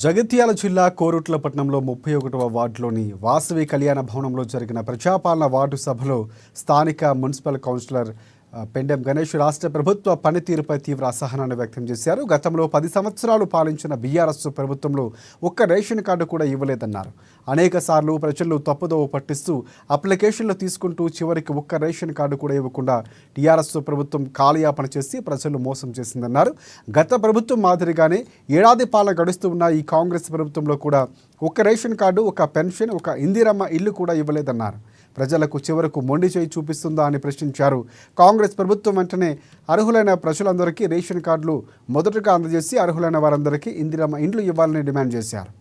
జగిత్యాల జిల్లా కోరుట్ల పట్టణంలో 31వ వార్డులోని వాసవి కళ్యాణ భవనంలో జరిగిన ప్రజాపాలన వార్డు సభలో స్థానిక మున్సిపల్ కౌన్సిలర్ పెండెం గణేష్ రాష్ట్ర ప్రభుత్వ పనితీరుపై తీవ్ర అసహనాన్ని వ్యక్తం చేశారు. గతంలో 10 సంవత్సరాలు పాలించిన బీఆర్ఎస్ ప్రభుత్వంలో ఒక్క రేషన్ కార్డు కూడా ఇవ్వలేదన్నారు. అనేక సార్లు ప్రజలు తప్పుదోవ పట్టిస్తూ అప్లికేషన్లు తీసుకుంటూ చివరికి ఒక్క రేషన్ కార్డు కూడా ఇవ్వకుండా టీఆర్ఎస్ ప్రభుత్వం కాలయాపన చేసి ప్రజలు మోసం చేసిందన్నారు. గత ప్రభుత్వం మాదిరిగానే ఏడాది పాలన గడుస్తూ ఉన్న ఈ కాంగ్రెస్ ప్రభుత్వంలో కూడా ఒక్క రేషన్ కార్డు, ఒక పెన్షన్, ఒక ఇందిరమ్మ ఇల్లు కూడా ఇవ్వలేదన్నారు. ప్రజలకు చివరకు మొండి చేయి చూపిస్తుందా అని ప్రశ్నించారు. కాంగ్రెస్ ప్రభుత్వం వెంటనే అర్హులైన ప్రజలందరికీ రేషన్ కార్డులు మొదటగా అందజేసి అర్హులైన వారందరికీ ఇందిరమ్మ ఇండ్లు ఇవ్వాలని డిమాండ్ చేశారు.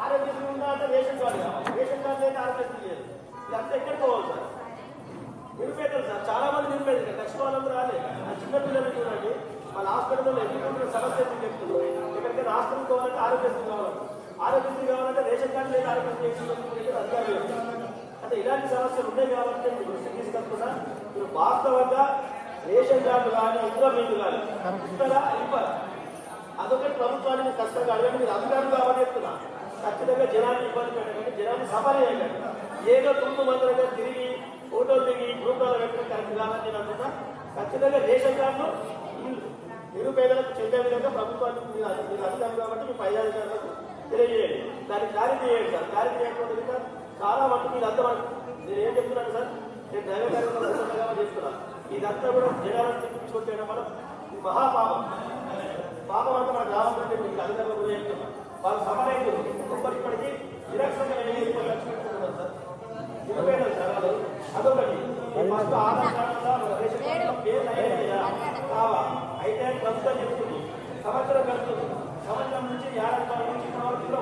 ఆరోగ్యశ్రీ ఉందంటే రేషన్ కార్డు రేషన్ కార్డు అయితే ఆరోగ్యశ్రీ లేదు. ఇదంతా ఎక్కడ పోవాలి సార్? నిరుపేదలు సార్, చాలా మంది నిరుపేదలు కష్టవాళ్ళందరూ రాలే. ఆ చిన్నపిల్లలు చూడండి, వాళ్ళ హాస్పిటల్లో ఎదుర్కొంటున్న సమస్య చెప్తున్నారు. ఎక్కడికైనా హాస్పిటల్ కావాలంటే ఆరోగ్యశ్రీ కావాలి, ఆరోగ్యశ్రీ కావాలంటే రేషన్ కార్డు లేదు, ఆరోగ్యశ్రీ అధికారులు. అంటే ఇలాంటి సమస్యలు ఉన్నాయి కాబట్టి మీరు దృష్టి తీసుకొస్తున్నా. మీరు వాస్తవంగా రేషన్ కార్డు కానీ ఇతర మీకు కానీ ఇస్తారా ఇవ్వరా? అదొకటి ప్రభుత్వానికి కష్టంగా అడగండి. మీరు అధికారులు కావాలని చెప్తున్నా. ఖచ్చితంగా జనాన్ని ఇబ్బంది పెట్టకండి, జనాన్ని సఫర్ చేయకండి. ఏదో తుందు మందరంగా తిరిగి ఫోటోలు దిగి గ్రూపాలు పెట్టడం కరెక్ట్ కాదని నేను అనుకుంటా. ఖచ్చితంగా రేషన్ కార్డులు నిరుపేదలకు చెందే విధంగా ప్రభుత్వానికి మీరు అధికారులు కాబట్టి మీ పై అధికారులకు తెలియజేయండి. దాన్ని క్లారిటీ చేయండి సార్. క్లారిటీ చేయకపోతే సార్ చాలా మటుకు మీరు అంతా నేను ఏం చెప్తున్నాను సార్, నేను డ్రైవర్ గారు చెప్తున్నాను. ఇదంతా కూడా జనాలను తెప్పించుకొచ్చేయడం వల్ల మహాపాపం. పాపం అంతా మన గ్రామంలో మీకు అధికారులు కూడా చెప్తున్నాం. వాళ్ళు సమరైతులు ఇప్పటికీ నిరక్షణ లక్షలు సార్ నిరుపేదలు సార్ వాళ్ళు. అదొకటి first Aadhaar card ration card పేరు కావా అయితే ప్రభుత్వం చెప్తుంది సంవత్సరం గడుస్తుంది. సంవత్సరం నుంచి 50 నుంచి ఇప్పటి వరకు